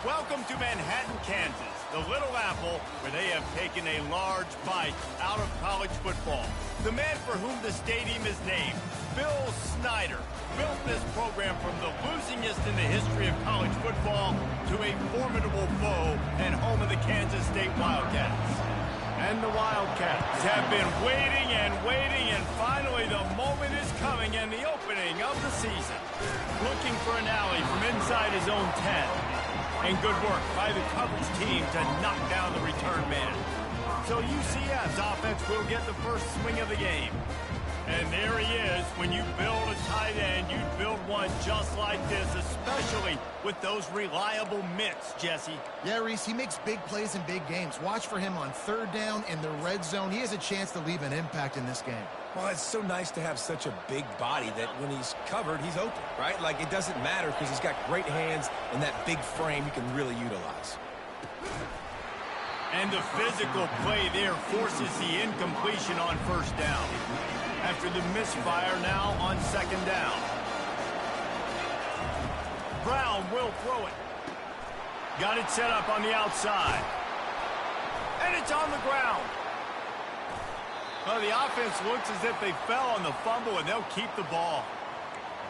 Welcome to Manhattan, Kansas, the Little Apple, where they have taken a large bite out of college football. The man for whom the stadium is named, Bill Snyder, built this program from the losingest in the history of college football to a formidable foe and home of the Kansas State Wildcats. And the Wildcats have been waiting, and finally the moment is coming and the opening of the season. Looking for an alley from inside his own 10. And good work by the coverage team to knock down the return man. So UCF's offense will get the first swing of the game. And there he is. When you build a tight end, you build one just like this, especially with those reliable mitts, Jesse. Yeah, Reese, he makes big plays in big games. Watch for him on third down in the red zone. He has a chance to leave an impact in this game. Well, it's so nice to have such a big body that when he's covered, he's open, right? Like, it doesn't matter because he's got great hands and that big frame you can really utilize. And the physical play there forces the incompletion on first down. After the misfire now on second down. Brown will throw it. Got it set up on the outside. And it's on the ground. Well, the offense looks as if they fell on the fumble, and they'll keep the ball.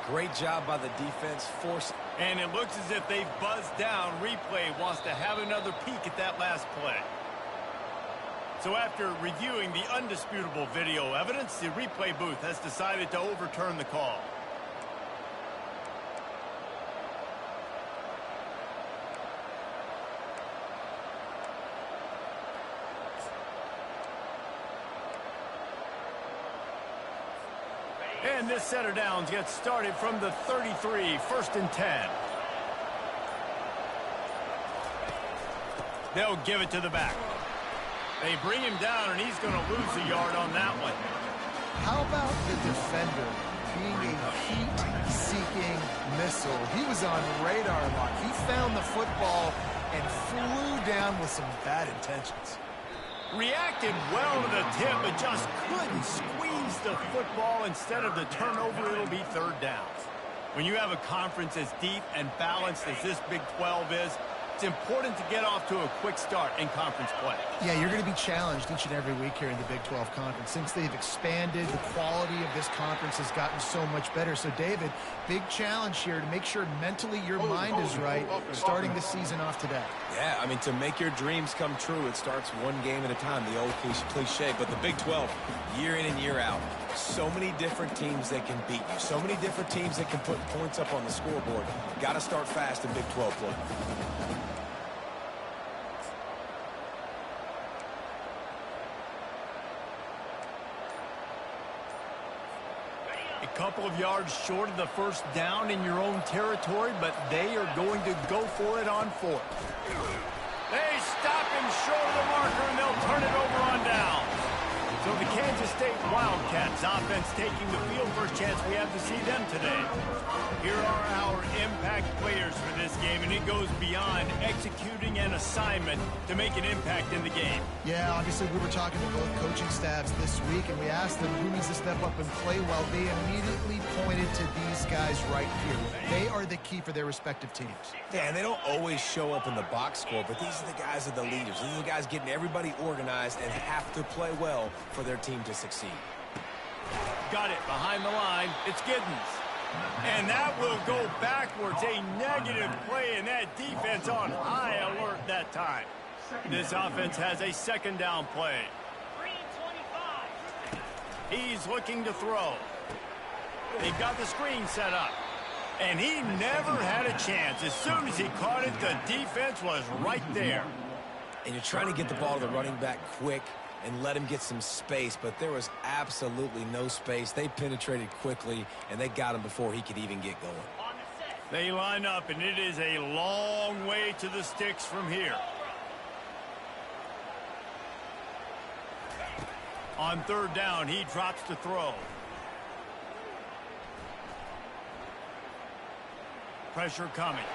Great job by the defense. And it looks as if they've buzzed down. Replay wants to have another peek at that last play. So after reviewing the undisputable video evidence, the replay booth has decided to overturn the call. And this set of downs gets started from the 33, first and 10. They'll give it to the back. They bring him down, and he's going to lose a yard on that one. How about the defender being a heat-seeking missile? He was on radar lock. He found the football and flew down with some bad intentions. Reacted well to the tip, but just couldn't squeeze the football. Instead of the turnover, it'll be third down. When you have a conference as deep and balanced as this Big 12 is, it's important to get off to a quick start in conference play. Yeah, you're going to be challenged each and every week here in the Big 12 Conference. Since they've expanded, the quality of this conference has gotten so much better. So, David, big challenge here to make sure mentally your mind is right starting the season off today. Yeah, I mean, to make your dreams come true, it starts one game at a time, the old cliche. But the Big 12, year in and year out, so many different teams that can beat you, so many different teams that can put points up on the scoreboard. Got to start fast in Big 12 play. A couple of yards short of the first down in your own territory, but they are going to go for it on fourth. They stop him short of the marker, and they'll turn it over on down. So the Kansas State Wildcats offense taking the field. First chance we have to see them today. Here are our impact players for this game, and it goes beyond executing an assignment to make an impact in the game. Yeah, obviously we were talking to both coaching staffs this week, and we asked them who needs to step up and play well. They immediately pointed to these guys right here. They are the key for their respective teams. Yeah, and they don't always show up in the box score, but these are the guys that are the leaders. These are the guys getting everybody organized and have to play well for their team to succeed. Got it behind the line. It's Giddens. And that will go backwards. A negative play, and that defense on high alert that time. This offense has a second down play. He's looking to throw. They've got the screen set up. And he never had a chance. As soon as he caught it, the defense was right there. And you're trying to get the ball to the running back quick and let him get some space, but there was absolutely no space. They penetrated quickly, and they got him before he could even get going. They line up, and it is a long way to the sticks from here. On third down, he drops to throw. Pressure coming.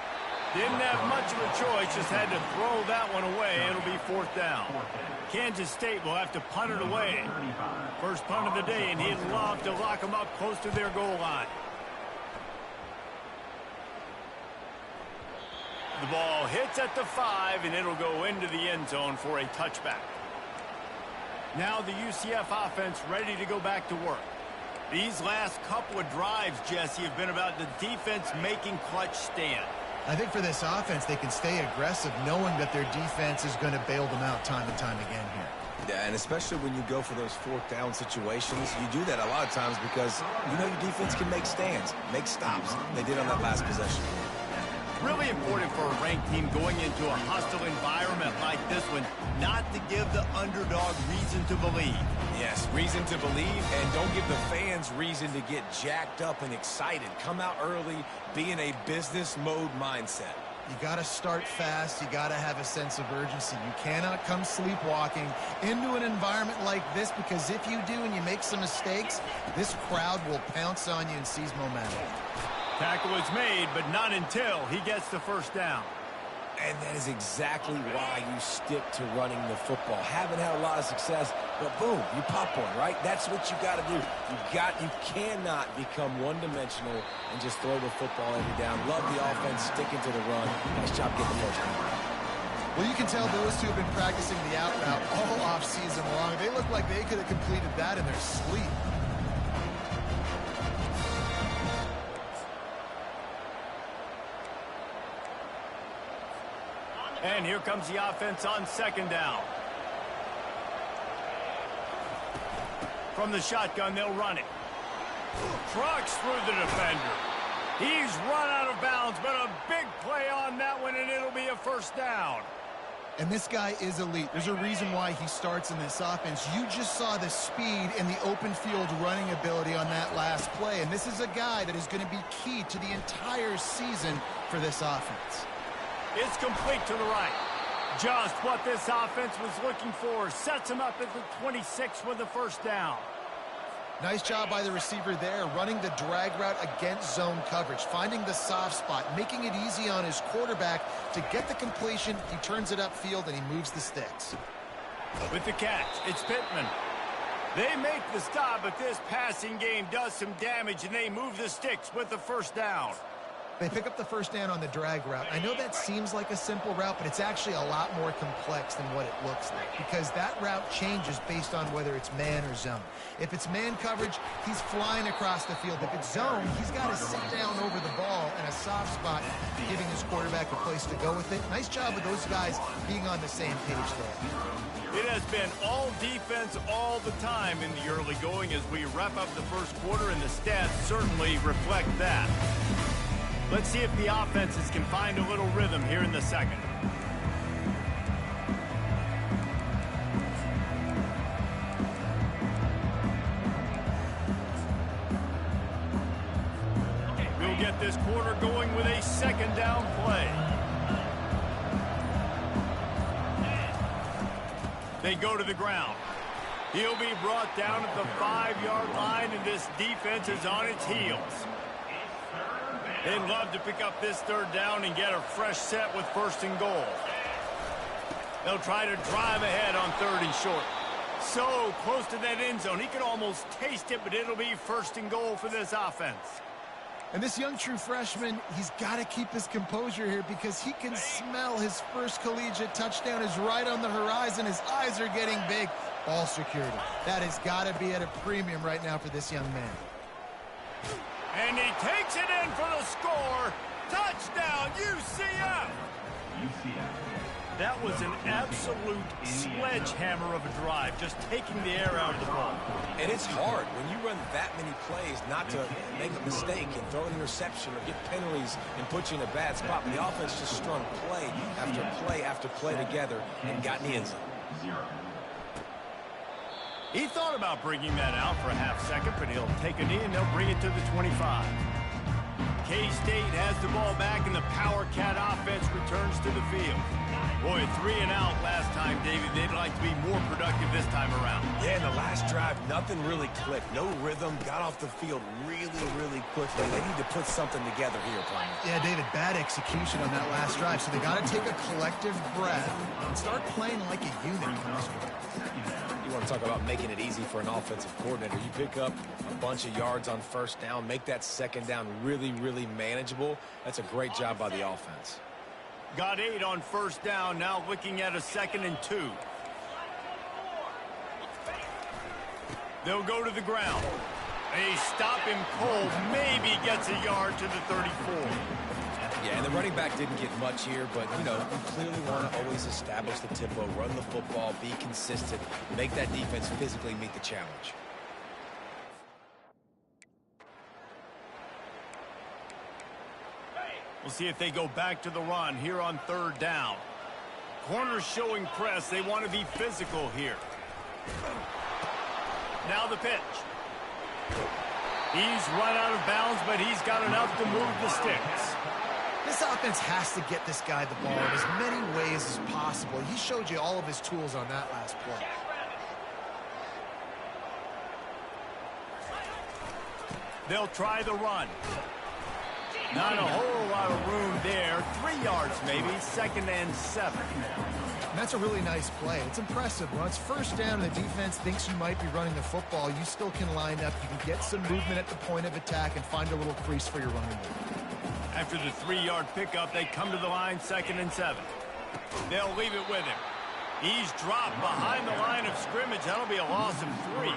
Didn't have much of a choice, just had to throw that one away. It'll be fourth down. Kansas State will have to punt it away. First punt of the day, and he'd love to lock them up close to their goal line. The ball hits at the 5, and it'll go into the end zone for a touchback. Now the UCF offense ready to go back to work. These last couple of drives, Jesse, have been about the defense making clutch stand. I think for this offense, they can stay aggressive knowing that their defense is going to bail them out time and time again here. Yeah, and especially when you go for those fourth down situations, you do that a lot of times because you know your defense can make stands, make stops. They did on that last possession. Really important for a ranked team going into a hostile environment like this one, not to give the underdog reason to believe. Yes, reason to believe, and don't give the fans reason to get jacked up and excited. Come out early, be in a business mode mindset. You got to start fast. You got to have a sense of urgency. You cannot come sleepwalking into an environment like this, because if you do and you make some mistakes, this crowd will pounce on you and seize momentum. Tackle is made, but not until he gets the first down. And that is exactly why you stick to running the football. Haven't had a lot of success, but boom, you pop one, right? That's what you got to do. You cannot become one-dimensional and just throw the football every down. Love the offense, sticking to the run. Nice job getting the first down. Well, you can tell those two have been practicing the out route all off-season long. They look like they could have completed that in their sleep. And here comes the offense on second down. From the shotgun, they'll run it. Trucks through the defender. He's run out of bounds, but a big play on that one, and it'll be a first down. And this guy is elite. There's a reason why he starts in this offense. You just saw the speed and the open field running ability on that last play, and this is a guy that is going to be key to the entire season for this offense. It's complete to the right. Just what this offense was looking for. Sets him up at the 26 with the first down. Nice job by the receiver there, running the drag route against zone coverage, finding the soft spot, making it easy on his quarterback to get the completion. He turns it upfield, and he moves the sticks. With the catch, it's Pittman. They make the stop, but this passing game does some damage, and they move the sticks with the first down. They pick up the first down on the drag route. I know that seems like a simple route, but it's actually a lot more complex than what it looks like, because that route changes based on whether it's man or zone. If it's man coverage, he's flying across the field. If it's zone, he's got to sit down over the ball in a soft spot, giving his quarterback a place to go with it. Nice job of those guys being on the same page there. It has been all defense all the time in the early going as we wrap up the first quarter, and the stats certainly reflect that. Let's see if the offenses can find a little rhythm here in the second. We'll get this quarter going with a second down play. They go to the ground. He'll be brought down at the 5-yard line, and this defense is on its heels. They'd love to pick up this third down and get a fresh set with first and goal. They'll try to drive ahead on 30 short. So close to that end zone, he could almost taste it, but it'll be first and goal for this offense. And this young true freshman, he's got to keep his composure here, because he can smell his first collegiate touchdown is right on the horizon. His eyes are getting big. Ball security. That has got to be at a premium right now for this young man. And he takes it in for the score. Touchdown, UCF! That was an absolute sledgehammer of a drive, just taking the air out of the ball. And it's hard when you run that many plays not to make a mistake and throw an interception or get penalties and put you in a bad spot. But the offense just strung play after play after play together and got in the end zone. He thought about bringing that out for a half second, but he'll take a knee and they'll bring it to the 25. K-State has the ball back, and the Power Cat offense returns to the field. Boy, 3 and out last time, David. They'd like to be more productive this time around. Yeah, in the last drive, nothing really clicked. No rhythm, got off the field really, really quickly. They need to put something together here, Palmer. Yeah, David, bad execution on that last drive, so they got to take a collective breath and start playing like a unit. You want to talk about making it easy for an offensive coordinator. You pick up a bunch of yards on first down, make that second down really, really manageable. That's a great job by the offense. Got 8 on first down, now looking at a 2nd and 2. They'll go to the ground. They stop him cold, maybe gets a yard to the 34. Yeah, and the running back didn't get much here, but, you know, you clearly want to always establish the tempo, run the football, be consistent, make that defense physically meet the challenge. We'll see if they go back to the run here on 3rd down. Corners showing press. They want to be physical here. Now the pitch. He's run out of bounds, but he's got enough to move the sticks. This offense has to get this guy the ball in as many ways as possible. He showed you all of his tools on that last play. They'll try the run. Not a whole lot of room there. 3 yards maybe, 2nd and 7. And that's a really nice play. It's impressive. When it's first down and the defense thinks you might be running the football, you still can line up. You can get some movement at the point of attack and find a little crease for your running back. After the 3-yard pickup, they come to the line, 2nd and 7. They'll leave it with him. He's dropped behind the line of scrimmage. That'll be a loss of 3.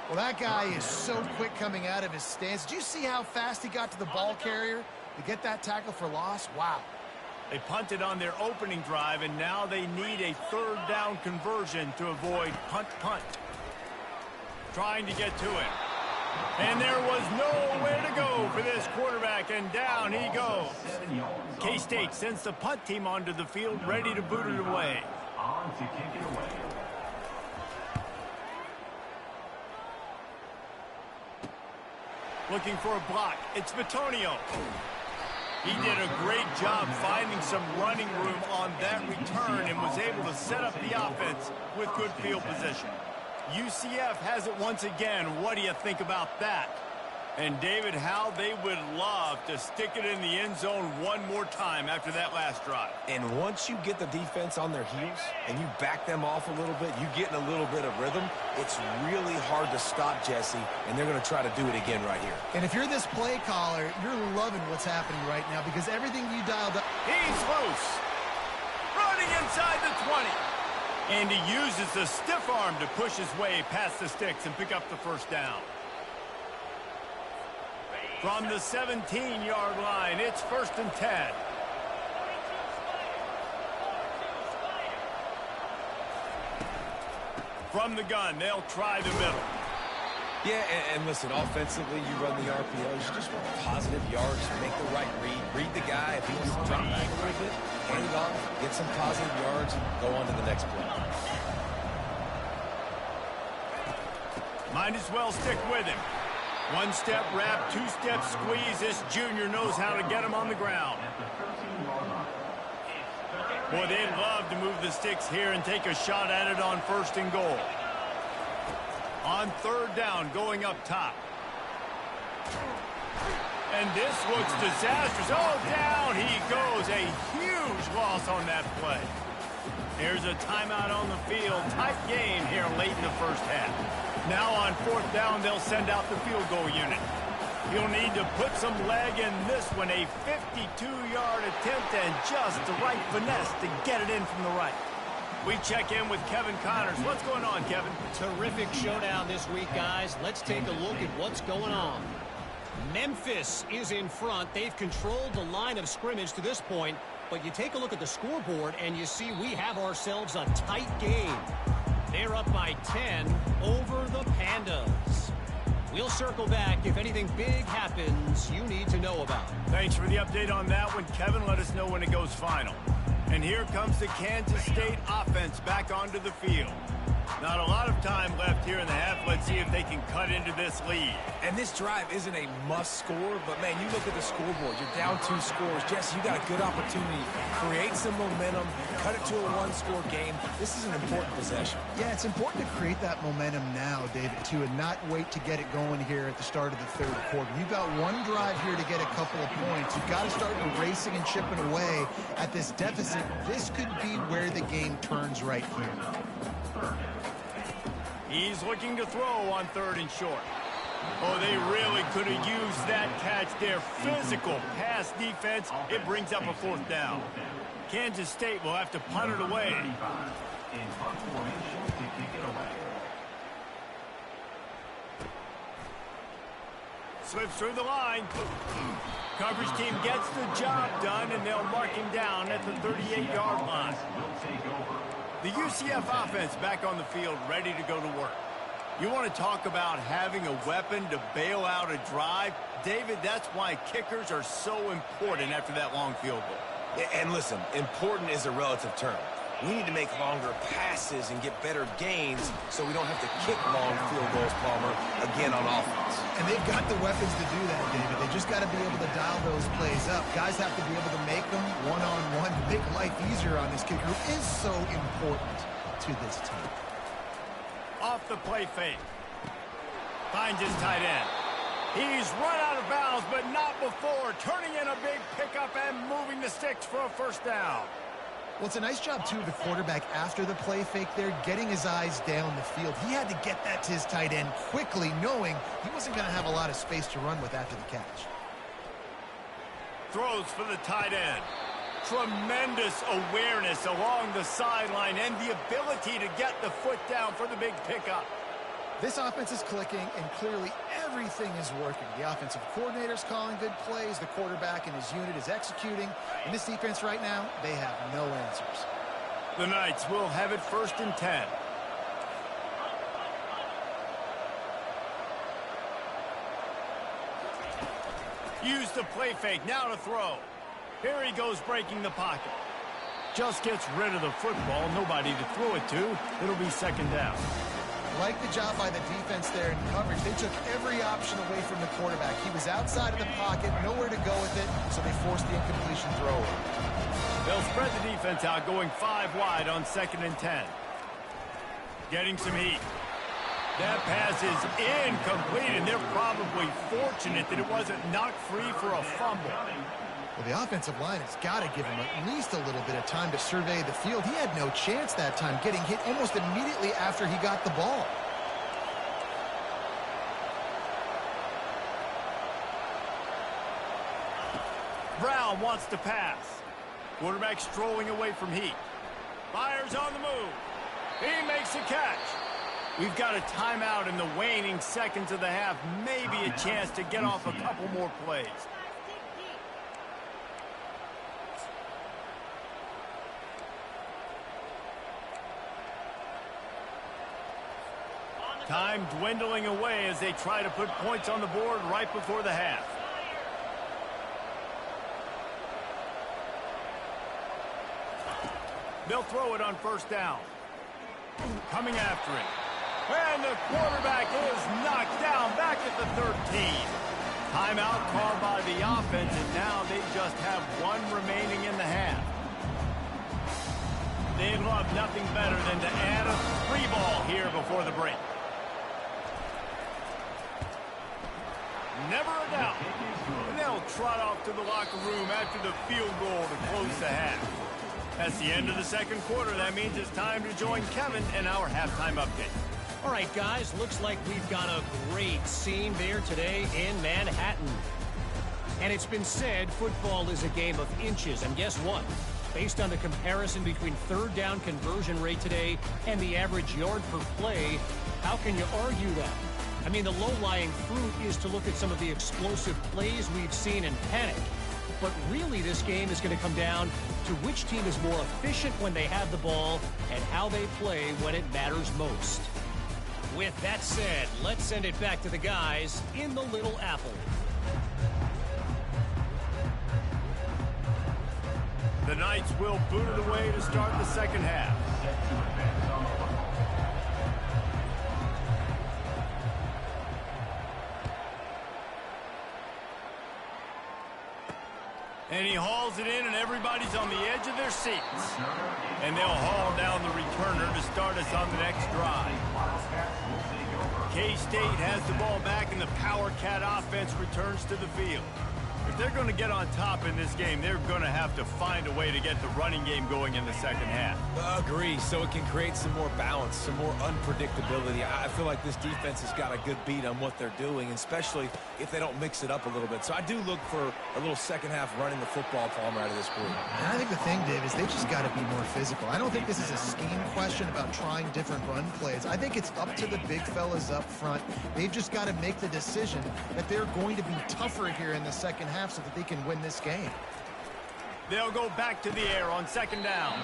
Well, that guy is so quick coming out of his stance. Did you see how fast he got to the ball carrier to get that tackle for loss? Wow. They punted on their opening drive, and now they need a 3rd down conversion to avoid punt. Trying to get to it. And there was nowhere to go for this quarterback, and down he goes. K-State sends the punt team onto the field, ready to boot it away. Looking for a block. It's Bitonio. He did a great job finding some running room on that return and was able to set up the offense with good field position. UCF has it once again. What do you think about that? And David, how they would love to stick it in the end zone one more time after that last drive. And once you get the defense on their heels and you back them off a little bit, you get in a little bit of rhythm, it's really hard to stop Jesse, and they're going to try to do it again right here. And if you're this play caller, you're loving what's happening right now because everything you dialed up. He's loose. Running inside the 20. And he uses the stiff arm to push his way past the sticks and pick up the 1st down. From the 17-yard line, it's 1st and 10. From the gun, they'll try the middle. Yeah, and listen, offensively, you run the RPOs. You just want positive yards, make the right read. Read the guy. If he wants to drop back a little bit, hand it off, get some positive yards, and go on to the next play. Might as well stick with him. 1-step wrap, 2-step squeeze. This junior knows how to get him on the ground. Boy, they'd love to move the sticks here and take a shot at it on 1st and goal. On 3rd down, going up top. And this looks disastrous. Oh, down he goes. A huge loss on that play. There's a timeout on the field. Tight game here late in the 1st half. Now on 4th down, they'll send out the field goal unit. He'll need to put some leg in this one. A 52-yard attempt and just the right finesse to get it in from the right. We check in with Kevin Connors. What's going on, Kevin? Terrific showdown this week, guys. Let's take a look at what's going on. Memphis is in front. They've controlled the line of scrimmage to this point, but you take a look at the scoreboard and you see we have ourselves a tight game. They're up by 10 over the Pandas. We'll circle back if anything big happens you need to know about. Thanks for the update on that one, Kevin. Let us know when it goes final. And here comes the Kansas State offense back onto the field. Not a lot of time left here in the half. Let's see if they can cut into this lead. And this drive isn't a must score, but, man, you look at the scoreboard. You're down 2 scores. Jesse, you got a good opportunity. Create some momentum. Cut it to a 1-score game. This is an important possession. Yeah, it's important to create that momentum now, David, too, and not wait to get it going here at the start of the 3rd quarter. You've got one drive here to get a couple of points. You've got to start erasing and chipping away at this deficit. This could be where the game turns right here. He's looking to throw on 3rd and short. Oh, they really could have used that catch there. Physical pass defense. It brings up a 4th down. Kansas State will have to punt it away. Slips through the line. Coverage team gets the job done, and they'll mark him down at the 38-yard line. The UCF offense back on the field, ready to go to work. You want to talk about having a weapon to bail out a drive? David, that's why kickers are so important after that long field goal. And listen, important is a relative term. We need to make longer passes and get better gains so we don't have to kick long field goals, Palmer, again on offense. And they've got the weapons to do that, David. They just got to be able to dial those plays up. Guys have to be able to make them one-on-one to make life easier on this kicker, who is so important to this team. Off the play fake. Finds his tight end. He's run out of bounds, but not before. Turning in a big pickup and moving the sticks for a first down. Well, it's a nice job, too, of the quarterback after the play fake there, getting his eyes down the field. He had to get that to his tight end quickly, knowing he wasn't going to have a lot of space to run with after the catch. Throws for the tight end. Tremendous awareness along the sideline and the ability to get the foot down for the big pickup. This offense is clicking, and clearly everything is working. The offensive coordinator's calling good plays. The quarterback and his unit is executing. And this defense right now, they have no answers. The Knights will have it 1st and 10. Use the play fake. Now to throw. Here he goes breaking the pocket. Just gets rid of the football. Nobody to throw it to. It'll be 2nd down. Like the job by the defense there in coverage. They took every option away from the quarterback. He was outside of the pocket, nowhere to go with it, so they forced the incompletion throw. They'll spread the defense out, going 5 wide on 2nd and 10. Getting some heat. That pass is incomplete, and they're probably fortunate that it wasn't knocked free for a fumble. Well, the offensive line has got to give him at least a little bit of time to survey the field. He had no chance that time, getting hit almost immediately after he got the ball. Brown wants to pass. Quarterback strolling away from heat. Fires on the move. He makes a catch. We've got a timeout in the waning seconds of the half. Maybe a chance to get off a couple more plays. Time dwindling away as they try to put points on the board right before the half. They'll throw it on 1st down. Coming after it. And the quarterback is knocked down back at the 13. Timeout called by the offense, and now they just have 1 remaining in the half. They'd love nothing better than to add a free ball here before the break. Never a doubt. And they'll trot off to the locker room after the field goal to close the half. That's the end of the 2nd quarter. That means it's time to join Kevin in our halftime update. All right, guys, looks like we've got a great scene there today in Manhattan. And it's been said football is a game of inches. And guess what? Based on the comparison between 3rd down conversion rate today and the average yard per play, how can you argue that? I mean, the low-lying fruit is to look at some of the explosive plays we've seen in panic. But really, this game is going to come down to which team is more efficient when they have the ball and how they play when it matters most. With that said, let's send it back to the guys in the Little Apple. The Knights will boot it away to start the 2nd half. And he hauls it in, and everybody's on the edge of their seats. And they'll haul down the returner to start us on the next drive. K-State has the ball back, and the Power Cat offense returns to the field. If they're going to get on top in this game, they're going to have to find a way to get the running game going in the second half. Agree, so it can create some more balance, some more unpredictability. I feel like this defense has got a good beat on what they're doing, especially if they don't mix it up a little bit. So I do look for a little second half running the football, Palmer, out of this group. And I think the thing, Dave, is they just got to be more physical. I don't think this is a scheme question about trying different run plays. I think it's up to the big fellas up front. They've just got to make the decision that they're going to be tougher here in the second half so that they can win this game. They'll go back to the air on second down.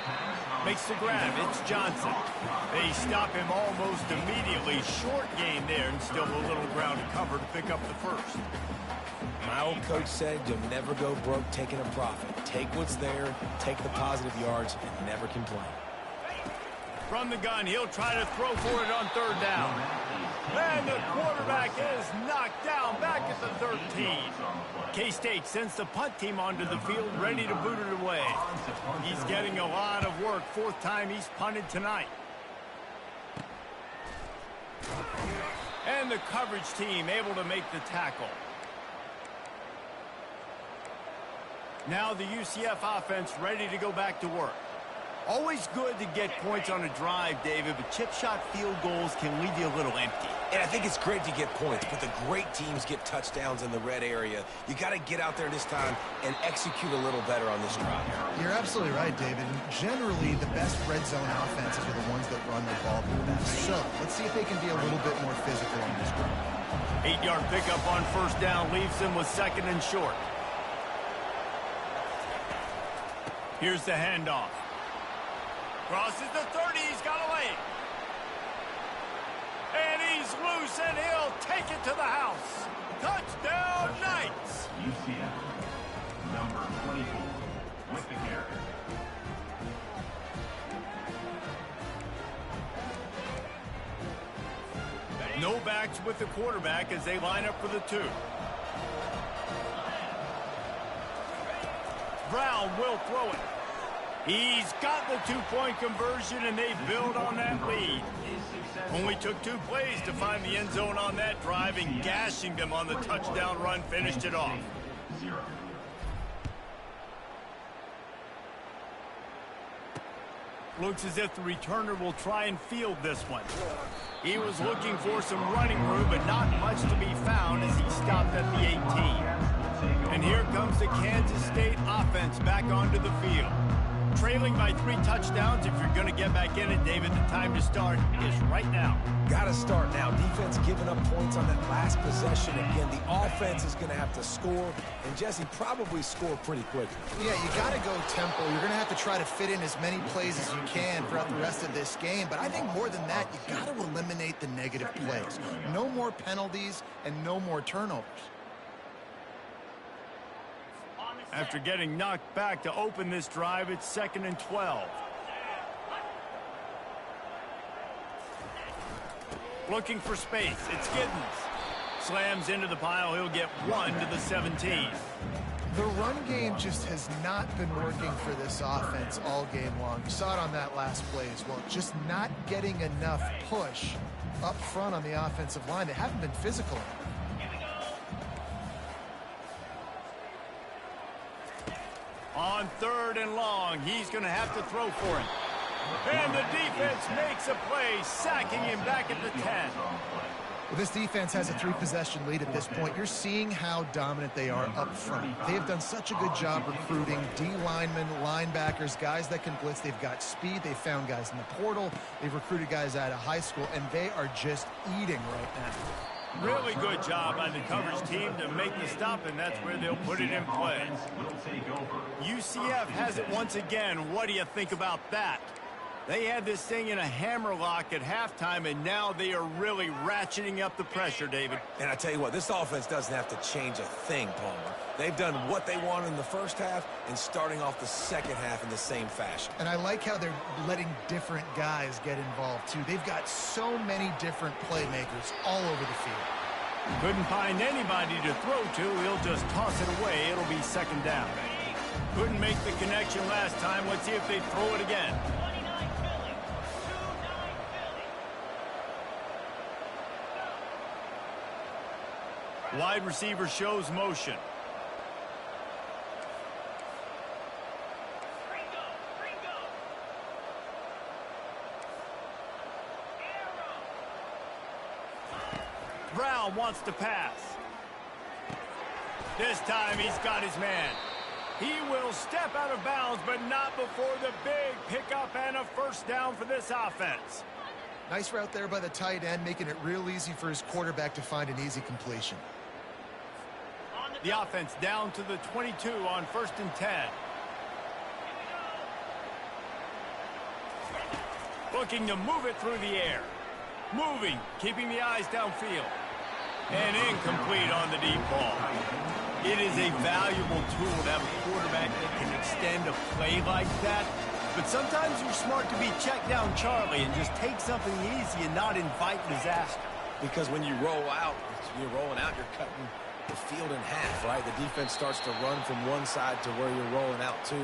Makes the grab. It's Johnson. They stop him almost immediately. Short gain there and still a little ground to cover to pick up the first. My old coach said you'll never go broke taking a profit. Take what's there, take the positive yards, and never complain. From the gun, he'll try to throw for it on third down. And the quarterback is knocked down back at the 13. K-State sends the punt team onto the field, ready to boot it away. He's getting a lot of work. Fourth time he's punted tonight. And the coverage team able to make the tackle. Now the UCF offense ready to go back to work. Always good to get points on a drive, David, but chip shot field goals can leave you a little empty. And I think it's great to get points, but the great teams get touchdowns in the red area. You got to get out there this time and execute a little better on this drive. You're absolutely right, David. Generally, the best red zone offenses are the ones that run the ball the best. So let's see if they can be a little bit more physical on this drive. 8-yard pickup on first down leaves him with second and short. Here's the handoff. Crosses the 30, he's got a lane. And he's loose, and he'll take it to the house. Touchdown, Knights! UCF, number 24, with the carry. No backs with the quarterback as they line up for the 2. Brown will throw it. He's got the 2-point conversion, and they build on that lead. Only took 2 plays to find the end zone on that drive, and gashing them on the touchdown run finished it off. Looks as if the returner will try and field this one. He was looking for some running room, but not much to be found as he stopped at the 18. And here comes the Kansas State offense back onto the field. Trailing by 3 touchdowns. If you're going to get back in it, David, the time to start is right now. Got to start now. Defense giving up points on that last possession. Again, the offense is going to have to score, and Jesse probably score pretty quickly. Yeah, you got to go tempo. You're going to have to try to fit in as many plays as you can throughout the rest of this game. But I think more than that, you got to eliminate the negative plays. No more penalties and no more turnovers. After getting knocked back to open this drive, it's 2nd and 12. Looking for space. It's Giddens. Slams into the pile. He'll get 1 to the 17. The run game just has not been working for this offense all game long. You saw it on that last play as well. Just not getting enough push up front on the offensive line. They haven't been physical enough. On 3rd and long, he's going to have to throw for it. And the defense makes a play, sacking him back at the 10. Well, this defense has a 3-possession lead at this point. You're seeing how dominant they are up front. They have done such a good job recruiting D-linemen, linebackers, guys that can blitz. They've got speed. They've found guys in the portal. They've recruited guys out of high school, and they are just eating right now. Really good job by the coverage team to make the stop, and that's where they'll put it in play. UCF has it once again. What do you think about that? They had this thing in a hammerlock at halftime, and now they are really ratcheting up the pressure, David. And I tell you what, this offense doesn't have to change a thing, Palmer. They've done what they wanted in the first half and starting off the second half in the same fashion. And I like how they're letting different guys get involved, too. They've got so many different playmakers all over the field. Couldn't find anybody to throw to. He'll just toss it away. It'll be 2nd down. Couldn't make the connection last time. Let's see if they throw it again. Wide receiver shows motion. Brown wants to pass. This time he's got his man. He will step out of bounds, but not before the big pickup and a first down for this offense. Nice route there by the tight end, making it real easy for his quarterback to find an easy completion. The offense down to the 22 on 1st and 10. Looking to move it through the air. Moving, keeping the eyes downfield. And incomplete on the deep ball. It is a valuable tool to have a quarterback that can extend a play like that. But sometimes you're smart to be check down Charlie and just take something easy and not invite disaster. Because when you roll out, you're rolling out, you're cutting the field in half, right? The defense starts to run from one side to where you're rolling out to.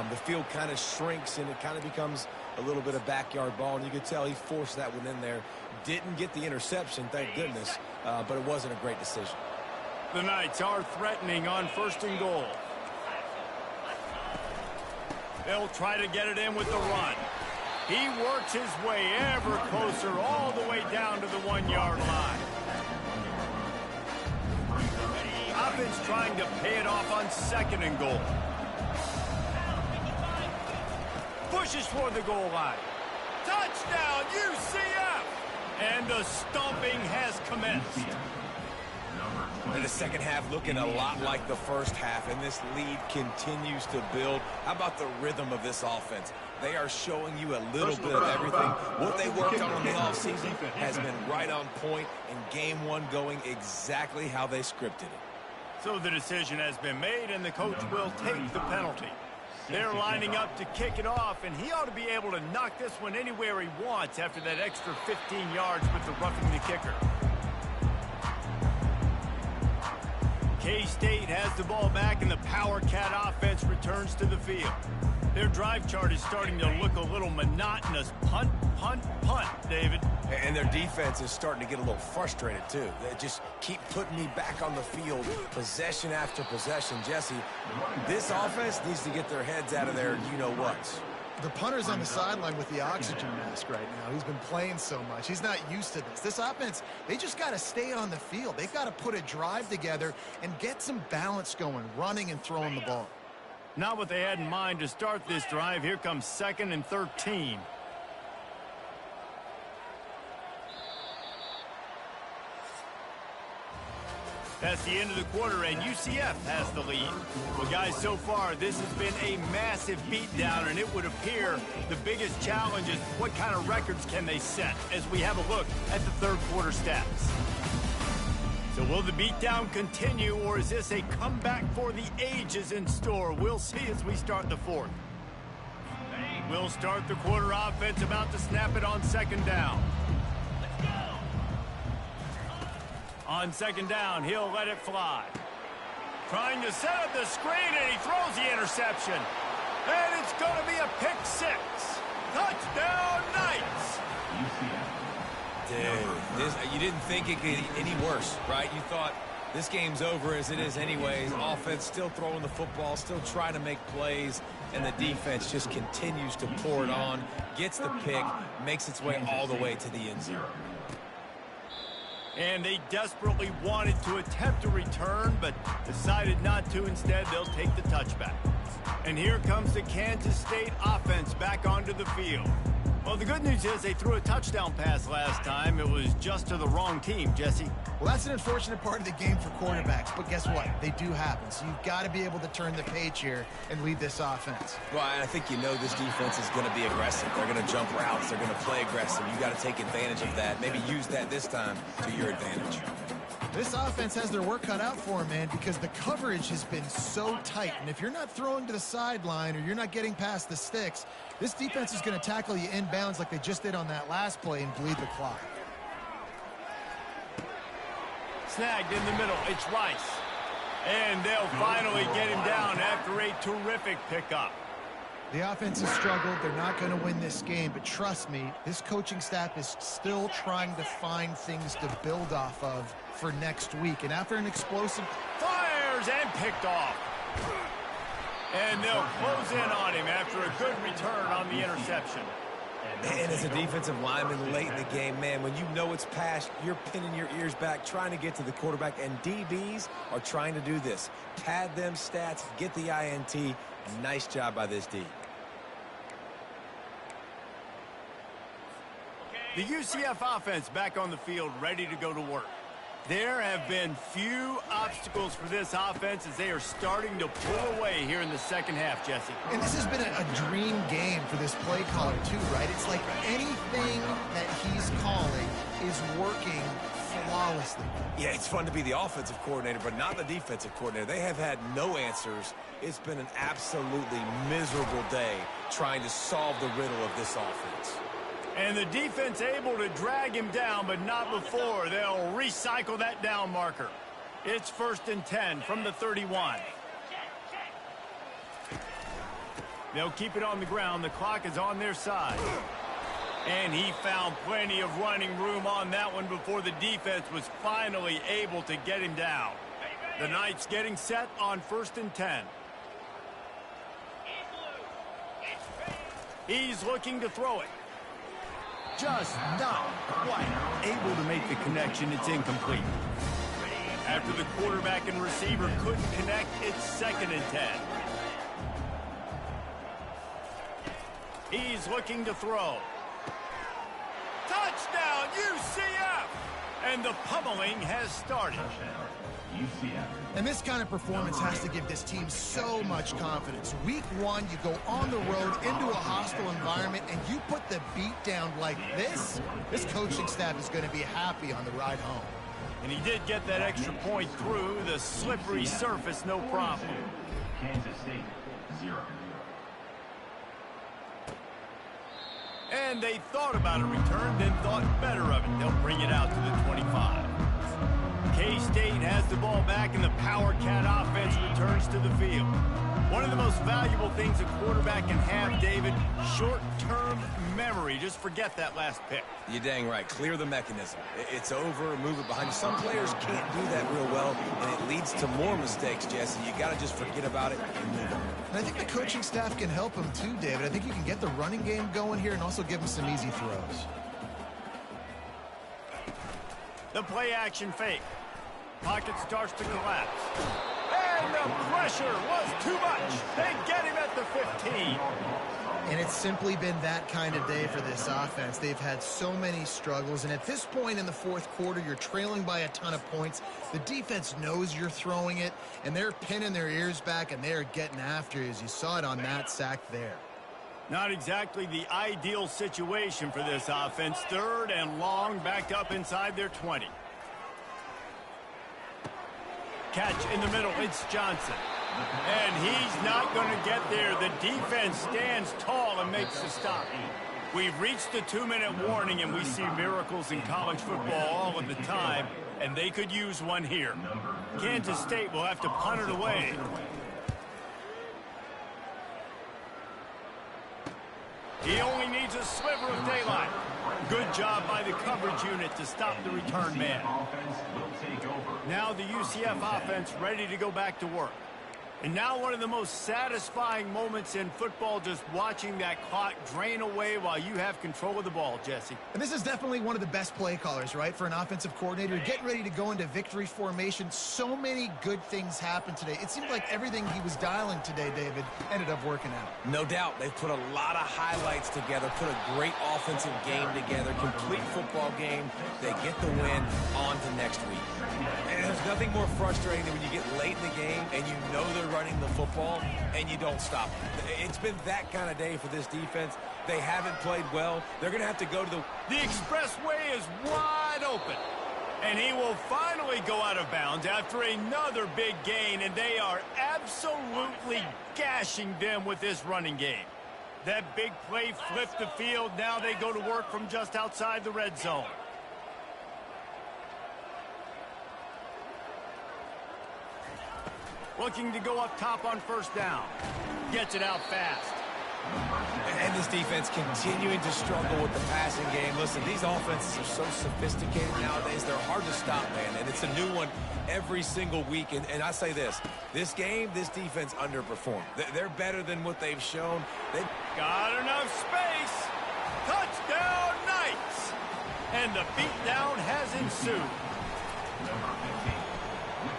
The field kind of shrinks and it kind of becomes a little bit of backyard ball. And you could tell he forced that one in there. Didn't get the interception, thank goodness, but it wasn't a great decision. The Knights are threatening on 1st and goal. They'll try to get it in with the run. He works his way ever closer all the way down to the 1-yard line. Offense trying to pay it off on 2nd and goal. Pushes toward the goal line. Touchdown, UCF! And the stomping has commenced. And the second half looking a lot like the first half, and this lead continues to build. How about the rhythm of this offense? They are showing you a little bit of everything. What they worked on in the offseason has been right on point, and game one going exactly how they scripted it. So the decision has been made, and the coach will take the penalty. They're lining up to kick it off, and he ought to be able to knock this one anywhere he wants after that extra 15 yards with the roughing the kicker. K-State has the ball back, and the Power Cat offense returns to the field. Their drive chart is starting to look a little monotonous. Punt, punt, punt, David. And their defense is starting to get a little frustrated, too. They just keep putting me back on the field, possession after possession. Jesse, this offense needs to get their heads out of there, you-know-what. The punter's on the sideline with the oxygen mask right now. He's been playing so much. He's not used to this. This offense, they just got to stay on the field. They've got to put a drive together and get some balance going, running and throwing the ball. Not what they had in mind to start this drive. Here comes 2nd and 13. That's the end of the quarter, and UCF has the lead. Well, guys, so far, this has been a massive beatdown, and it would appear the biggest challenge is what kind of records can they set as we have a look at the third quarter stats. So will the beatdown continue, or is this a comeback for the ages in store? We'll see as we start the fourth. We'll start the quarter offense, about to snap it on 2nd down. On 2nd down, he'll let it fly. Trying to set up the screen, and he throws the interception. And it's going to be a pick 6. Touchdown, Knights! Dude, you didn't think it could get any worse, right? You thought this game's over as it is anyways. Offense still throwing the football, still trying to make plays, and the defense just continues to pour it on, gets the pick, makes its way all the way to the end zone. And they desperately wanted to attempt a return, but decided not to. Instead, they'll take the touchback. And here comes the Kansas State offense back onto the field. Well, the good news is they threw a touchdown pass last time. It was just to the wrong team, Jesse. Well, that's an unfortunate part of the game for quarterbacks, but guess what? They do happen. So you've got to be able to turn the page here and lead this offense. Well, I think you know this defense is going to be aggressive. They're going to jump routes. They're going to play aggressive. You got to take advantage of that. Maybe use that this time to your advantage. This offense has their work cut out for them, man, because the coverage has been so tight. And if you're not throwing to the sideline or you're not getting past the sticks, this defense is going to tackle you inbounds like they just did on that last play and bleed the clock. Snagged in the middle. It's Rice. And they'll finally get him down after a terrific pickup. The offense has struggled. They're not going to win this game, but trust me, this coaching staff is still trying to find things to build off of for next week. And after an explosive... Fires and picked off. And they'll close in on him after a good return on the interception. And as a defensive lineman late in the game, man, when you know it's past, you're pinning your ears back, trying to get to the quarterback, and DBs are trying to do this. Pad them stats, get the INT. Nice job by this D. The UCF offense back on the field, ready to go to work. There have been few obstacles for this offense as they are starting to pull away here in the second half, Jesse. And this has been a dream game for this play caller, too, right? It's like anything that he's calling is working flawlessly. Yeah, it's fun to be the offensive coordinator, but not the defensive coordinator. They have had no answers. It's been an absolutely miserable day trying to solve the riddle of this offense. And the defense able to drag him down, but not before. They'll recycle that down marker. It's 1st and 10 from the 31. They'll keep it on the ground. The clock is on their side. And he found plenty of running room on that one before the defense was finally able to get him down. The Knights getting set on 1st and 10. He's looking to throw it. Just not quite able to make the connection. It's incomplete. After the quarterback and receiver couldn't connect, it's 2nd and 10. He's looking to throw. Touchdown, UCF! And the pummeling has started. And this kind of performance has to give this team so much confidence. Week 1, you go on the road into a hostile environment, and you put the beat down like this. This coaching staff is going to be happy on the ride home. And he did get that extra point through the slippery surface, no problem. Kansas State, 0. And they thought about a return, then thought better of it. They'll bring it out to the 25. K-State has the ball back, and the Power Cat offense returns to the field. One of the most valuable things a quarterback can have, David, short-term memory. Just forget that last pick. You're dang right. Clear the mechanism. It's over, move it behind you. Some players can't do that real well, and it leads to more mistakes, Jesse. You got to just forget about it and move on. And I think the coaching staff can help him too, David. I think you can get the running game going here and also give him some easy throws. The play action fake. Pocket starts to collapse. And the pressure was too much. They get him at the 15. And it's simply been that kind of day for this offense. They've had so many struggles, and at this point in the 4th quarter, you're trailing by a ton of points. The defense knows you're throwing it, and they're pinning their ears back, and they're getting after you, as you saw it on that sack there. Not exactly the ideal situation for this offense. 3rd and long, backed up inside their 20. Catch in the middle, it's Johnson. And he's not going to get there. The defense stands tall and makes the stop. We've reached the 2-minute warning, and we see miracles in college football all of the time, and they could use one here. Kansas State will have to punt it away. He only needs a sliver of daylight. Good job by the coverage unit to stop the return man. Now the UCF offense ready to go back to work. And now one of the most satisfying moments in football, just watching that clock drain away while you have control of the ball, Jesse. And this is definitely one of the best play callers, right, for an offensive coordinator. Getting ready to go into victory formation. So many good things happened today. It seemed like everything he was dialing today, David, ended up working out. No doubt. They've put a lot of highlights together, put a great offensive game together, complete football game. They get the win on to next week. And there's nothing more frustrating than when you get late in the game and you know they're running the football and you don't stop them. It's been that kind of day for this defense. They haven't played well. They're going to have to go to the... The expressway is wide open. And he will finally go out of bounds after another big gain, and they are absolutely gashing them with this running game. That big play flipped the field. Now they go to work from just outside the red zone. Looking to go up top on 1st down. Gets it out fast. And this defense continuing to struggle with the passing game. Listen, these offenses are so sophisticated nowadays. They're hard to stop, man. And it's a new one every single week. And I say this game, this defense underperformed. They're better than what they've shown. They've got enough space. Touchdown, Knights! And the beatdown has ensued.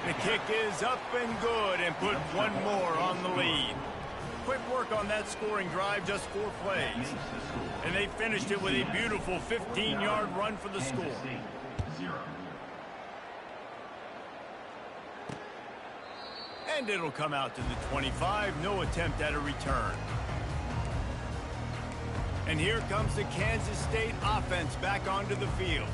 The kick is up and good and put one more on the lead. Quick work on that scoring drive, just 4 plays. And they finished it with a beautiful 15-yard run for the score. And it'll come out to the 25, no attempt at a return. And here comes the Kansas State offense back onto the field.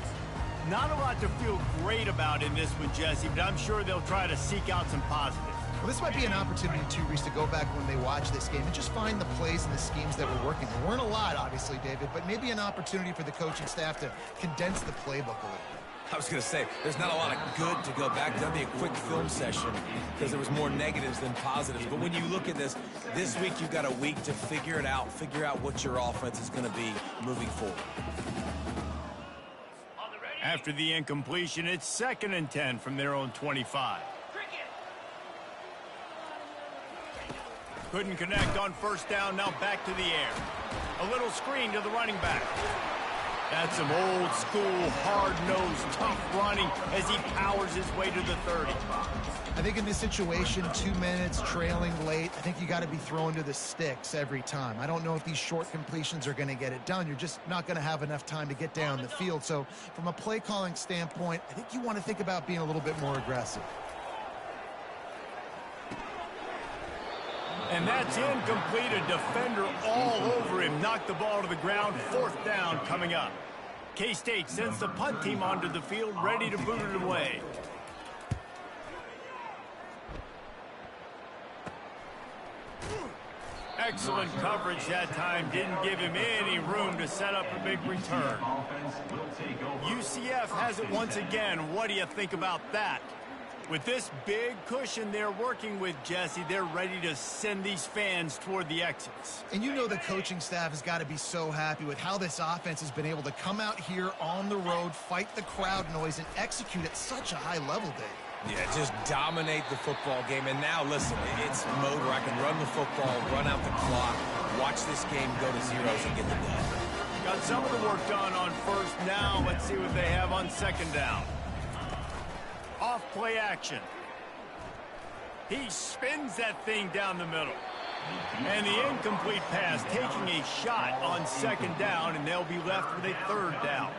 Not a lot to feel great about in this one, Jesse, but I'm sure they'll try to seek out some positives. Well, this might be an opportunity, too, Reese, to go back when they watch this game and just find the plays and the schemes that were working. There weren't a lot, obviously, David, but maybe an opportunity for the coaching staff to condense the playbook a little. I was going to say, there's not a lot of good to go back. That'll be a quick film session because there was more negatives than positives. But when you look at this week you've got a week to figure it out, figure out what your offense is going to be moving forward. After the incompletion, it's 2nd and 10 from their own 25. Couldn't connect on first down, now back to the air. A little screen to the running back. That's some old school, hard-nosed, tough running as he powers his way to the 30. I think in this situation, 2 minutes, trailing late, I think you got to be throwing to the sticks every time. I don't know if these short completions are going to get it done. You're just not going to have enough time to get down the field. So from a play calling standpoint, I think you want to think about being a little bit more aggressive. And that's incomplete. A defender all over him. Knocked the ball to the ground. 4th down coming up. K-State sends the punt team onto the field, ready to boot it away. Excellent coverage that time. Didn't give him any room to set up a big return. UCF has it once again. What do you think about that? With this big cushion they're working with, Jesse, they're ready to send these fans toward the exits. And you know the coaching staff has got to be so happy with how this offense has been able to come out here on the road, fight the crowd noise, and execute at such a high level, Dave. Yeah, just dominate the football game. And now, listen, it's mode where I can run the football, run out the clock, watch this game go to zeros and get the done. Got some of the work done on first. Now let's see what they have on 2nd down. Off play action. He spins that thing down the middle. And the incomplete pass taking a shot on 2nd down, and they'll be left with a 3rd down.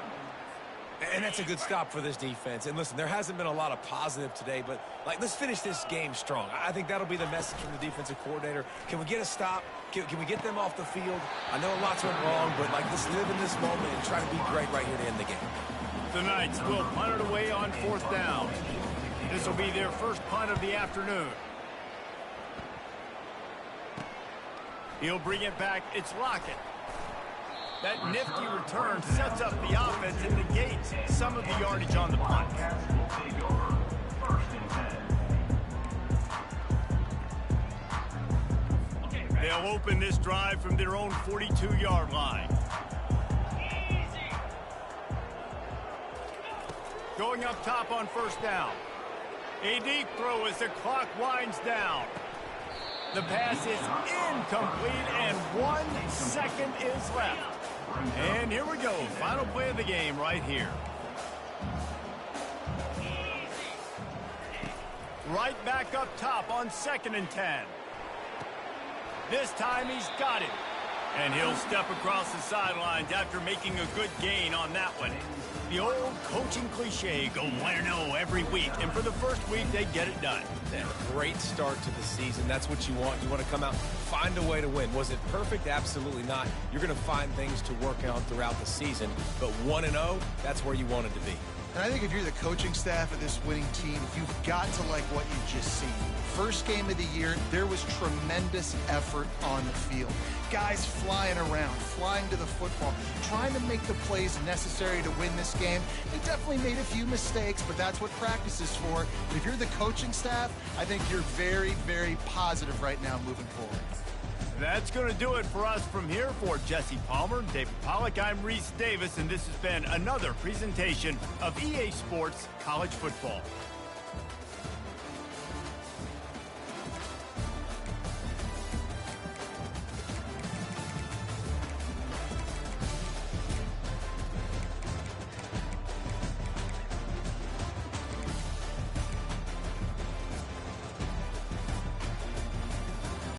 And that's a good stop for this defense. And listen, there hasn't been a lot of positive today, but let's finish this game strong. I think that'll be the message from the defensive coordinator. Can we get a stop? Can we get them off the field? I know lots went wrong, but let's live in this moment and try to be great right here to end the game. The Knights will punt it away on 4th down. This will be their first punt of the afternoon. He'll bring it back. It's Lockett. That nifty return sets up the offense and negates some of the yardage on the punt. They'll open this drive from their own 42-yard line. Going up top on first down. A deep throw as the clock winds down. The pass is incomplete, and 1 second is left. And here we go. Final play of the game right here. Right back up top on 2nd and 10. This time he's got it. And he'll step across the sidelines after making a good gain on that one. The old coaching cliche, go bueno every week. And for the first week, they get it done. Yeah, great start to the season. That's what you want. You want to come out, find a way to win. Was it perfect? Absolutely not. You're going to find things to work on throughout the season. But 1-0, that's where you wanted to be. And I think if you're the coaching staff of this winning team, you've got to like what you've just seen. First game of the year, there was tremendous effort on the field. Guys flying around, flying to the football, trying to make the plays necessary to win this game. They definitely made a few mistakes, but that's what practice is for. But if you're the coaching staff, I think you're very, very positive right now moving forward. That's going to do it for us from here. For Jesse Palmer, David Pollack, I'm Reese Davis, and this has been another presentation of EA Sports College Football.